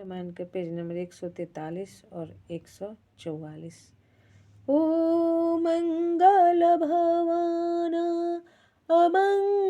रामायण के page number 143 और 144। ओ मंगल भवन अमंगलहारी,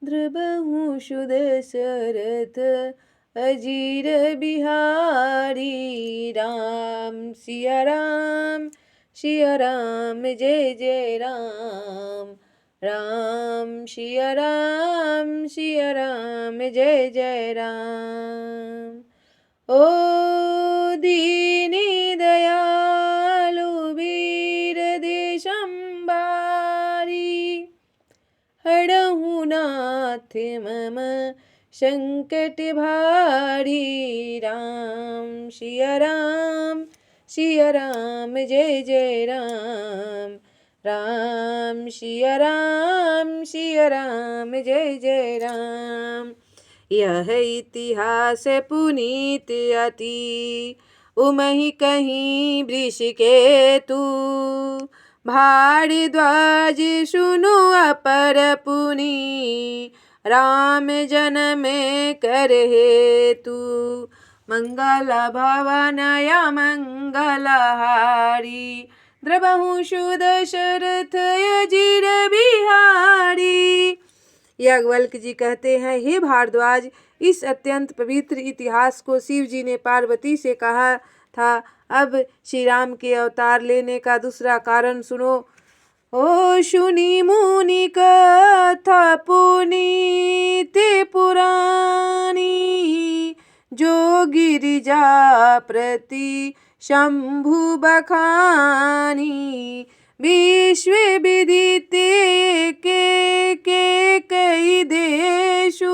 द्रबहु सुदशरथ अजीर बिहारी। राम सिया राम जय जय राम। राम सिया राम जय जय राम। ओ दीनी दयालु वीर देशंबारी, हरहु नाथ मम संकट भारी। राम सिया राम जय जय राम। राम सिया राम जय जय राम। यह इतिहास पुनीत अति, उमहि कहीं वृषकेतु। भारद्वाज सुनु अपर पुनि, राम जन्म कर हेतु। मंगल भवनय मंगलहारी, द्रबहु सुदशरथ अजीर बिहारी। याज्ञवल्क्य जी कहते हैं, हे भारद्वाज, इस अत्यंत पवित्र इतिहास को शिव जी ने पार्वती से कहा था। अब श्री राम के अवतार लेने का दूसरा कारण सुनो। ओ सुनी मुनि कथा पुनीत पुरानी, जो गिरिजा प्रति शंभु बखानी। विश्व विदित के कई देशु,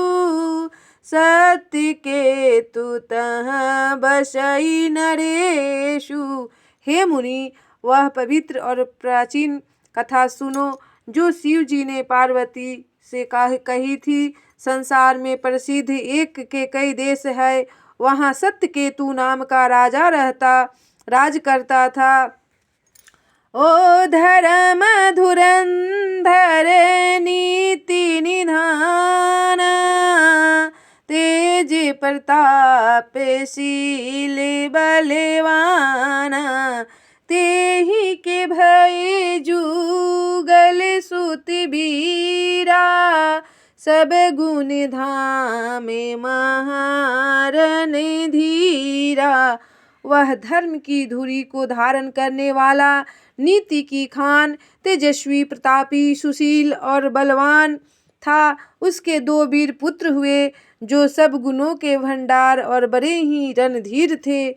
सत्य के तु तहाँ बसई नरेशु। हे मुनि, वह पवित्र और प्राचीन कथा सुनो जो शिव जी ने पार्वती से कही थी। संसार में प्रसिद्ध एक के कई देश है, वहाँ सत्यकेतु नाम का राजा राज करता था। ओ धर्म धुरंधर नीति निधान, तेज प्रतापशील बलवाना। तेहि के भय जुगल सुत बीरा, सब गुण धाम महारन धीरा। वह धर्म की धुरी को धारण करने वाला, नीति की खान, तेजस्वी, प्रतापी, सुशील और बलवान था। उसके 2 वीर पुत्र हुए, जो सब गुणों के भंडार और बड़े ही रणधीर थे।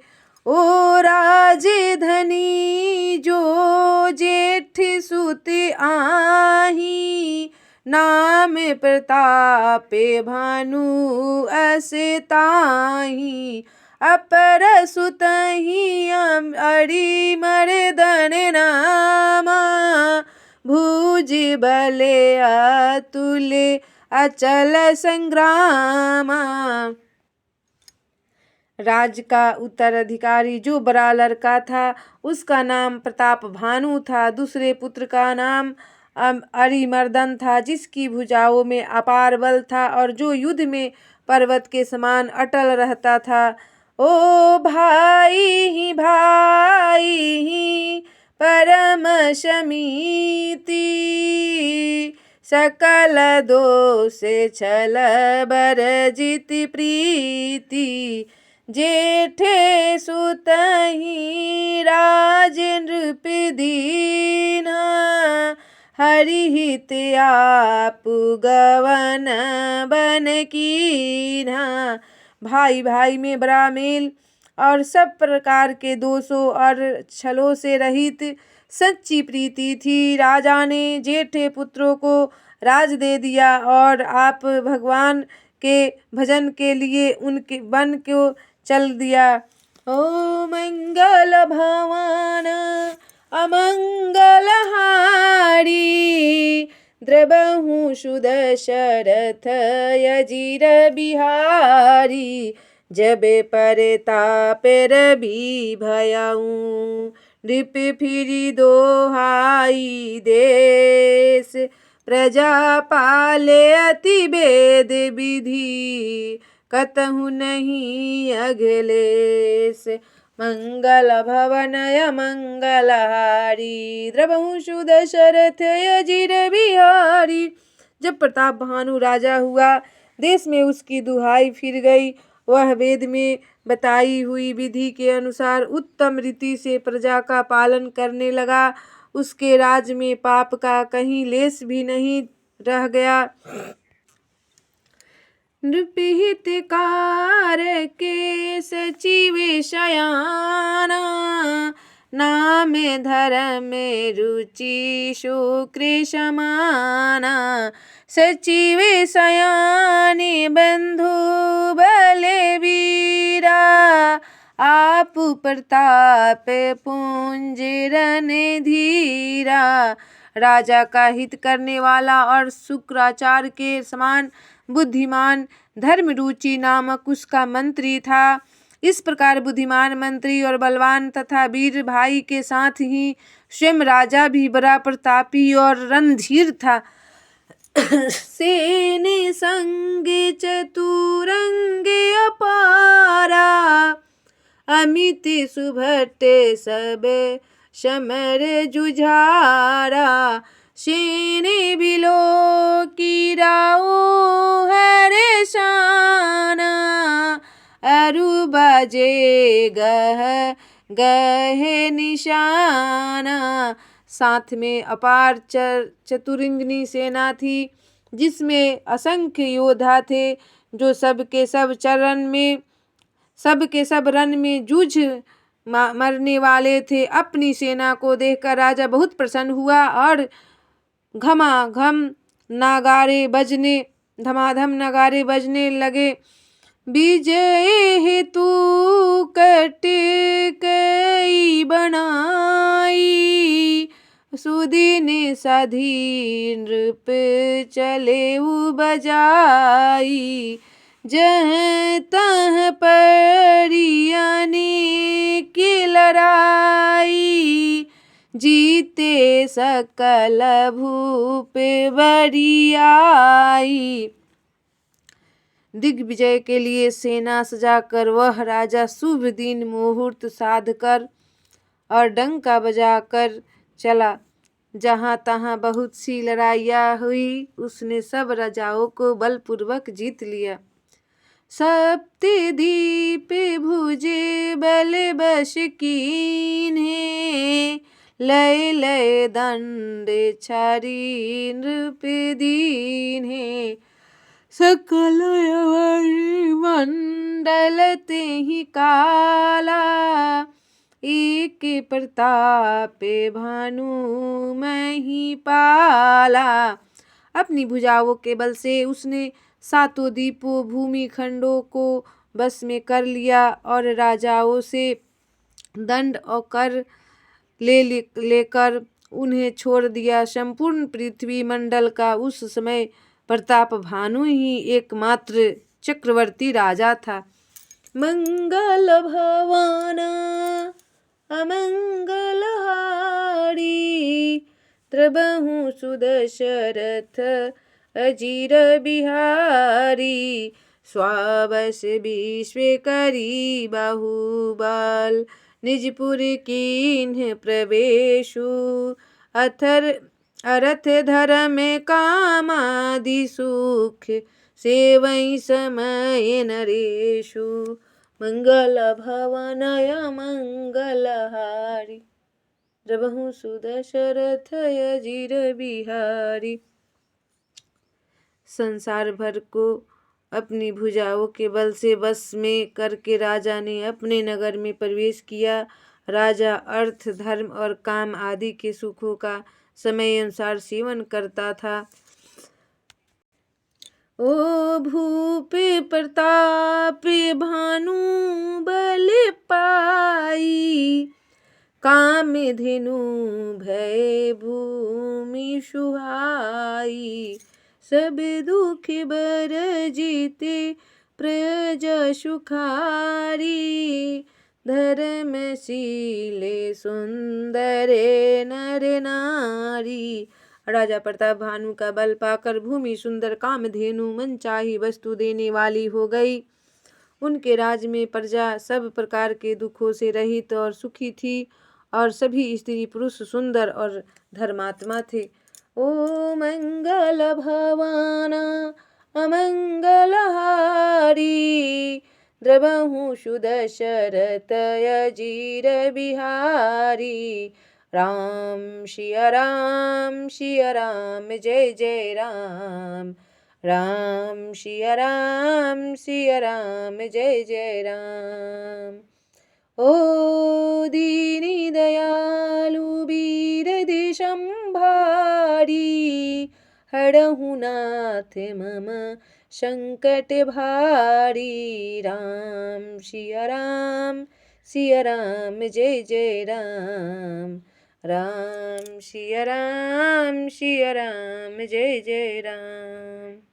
ओ राजधनी जो जेठ सुत आही, नाम प्रताप भानु अस ताही। अपर सुतहि अरि मर्दन नामा, भुज बल अतुल अचल संग्रामा। राज का उत्तराधिकारी जो बड़ा लड़का था, उसका नाम प्रताप भानु था। दूसरे पुत्र का नाम अरिमर्दन था, जिसकी भुजाओं में अपार बल था और जो युद्ध में पर्वत के समान अटल रहता था। ओ भाई परम समीति, सकल दोष छल बरजित प्रीति। जेठे सुतहि राज नृप दीना, हरिहित आप गवन बन कीन्हा। भाई भाई में बड़ा मेल और सब प्रकार के दोषों और छलों से रहित सच्ची प्रीति थी। राजा ने जेठे पुत्रों को राज दे दिया और आप भगवान के भजन के लिए उनके वन को चल दिया। ओ मंगल भवन अमंगलहारी, द्रबहु सुदशरथ अजीर बिहारी। जब परताप रवि भयउ, नृप फिरि दोहाई देश। प्रजा पाले अति वेद विधि, कतहु नहीं अखिलेश। मंगल भवनय मंगलहारी, द्रवहु सुदशरथ अजिर बिहारी। जब प्रताप भानु राजा हुआ, देश में उसकी दुहाई फिर गई। वह वेद में बताई हुई विधि के अनुसार उत्तम रीति से प्रजा का पालन करने लगा। उसके राज में पाप का कहीं लेस भी नहीं रह गया। नृपहितकार के सचिवे शयाना, नाम धर्म रुचि शुक्र समाना। सचिवे शयाने बंधु बलवीरा, आप प्रताप पुंज रणधीरा। राजा का हित करने वाला और शुक्राचार्य के समान बुद्धिमान धर्मरुचि नामक उसका मंत्री था। इस प्रकार बुद्धिमान मंत्री और बलवान तथा वीर भाई के साथ ही स्वयं राजा भी बड़ा प्रतापी और रणधीर था। सेने संग चतुरंग अपारा, अमित सुभट सब समर जुझारा। सेने बिलो की राओ हरे शाना, अरु बाजे गह गहे निशाना। साथ में अपार चतुरंगिनी सेना थी, जिसमें असंख्य योद्धा थे, जो सब के सब रण में जूझ मरने वाले थे। अपनी सेना को देखकर राजा बहुत प्रसन्न हुआ और घमाघम धमाधम नगारे बजने लगे। विजय हेतु कटकई बनाई, सुदीन साधी नृप चले बजाई। जहाँ तहाँ परियाने की लड़ाई, जीते सकल भूप बरियाई। दिग्विजय के लिए सेना सजाकर वह राजा शुभ दिन मुहूर्त साध कर और डंका बजाकर चला। जहाँ तहाँ बहुत सी लड़ाइयाँ हुई, उसने सब राजाओं को बलपूर्वक जीत लिया। सप्तद्वीप भुजे बल बश कीन्हे, लय लय दंड छारी नृप दीन्हे। सकल मंडल तेहि काला, एक प्रताप भानु महिपाला। अपनी भुजाओं के बल से उसने सातों द्वीपों भूमि खंडों को बस में कर लिया और राजाओं से दंड और कर लेकर उन्हें छोड़ दिया। संपूर्ण पृथ्वी मंडल का उस समय प्रताप भानु ही एकमात्र चक्रवर्ती राजा था। मंगल भवन अमंगल हारी, द्रवहु सुदशरथ अजिर बिहारी। स्वावश विश्व करी बाहुबल, निजपुर कीन्ह प्रवेशु। अरथ धर्म कामादि सुख, सेवई समय नरेशु। मंगल भवनय मंगलहारी, द्रवहु सुदशरथ अजिर बिहारी। संसार भर को अपनी भुजाओं के बल से वश में करके राजा ने अपने नगर में प्रवेश किया। राजा अर्थ धर्म और काम आदि के सुखों का समय अनुसार सेवन करता था। ओ भूप प्रताप भानु बल पाई, काम धेनु भय भूमि सुहाई। सब दुख बर जीते प्रजा सुखारी, धर्मशीले सुंदर नर नारी। राजा प्रताप भानु का बल पाकर भूमि सुंदर, कामधेनु मनचाही वस्तु देने वाली हो गई। उनके राज में प्रजा सब प्रकार के दुखों से रहित और सुखी थी और सभी स्त्री पुरुष सुंदर और धर्मात्मा थे। ओ मंगल भवाना अमंगलहारी द्रवहु सुदशरथ अजीर बिहारी। राम सिया राम सिया राम जय जय राम। राम सिया राम सिया राम जय जय राम। ओ दीनी दयालु वीर दिशंभारी हरहु नाथ मम संकट भारी। राम सिया राम जय जय राम। राम सिया राम जय जय राम।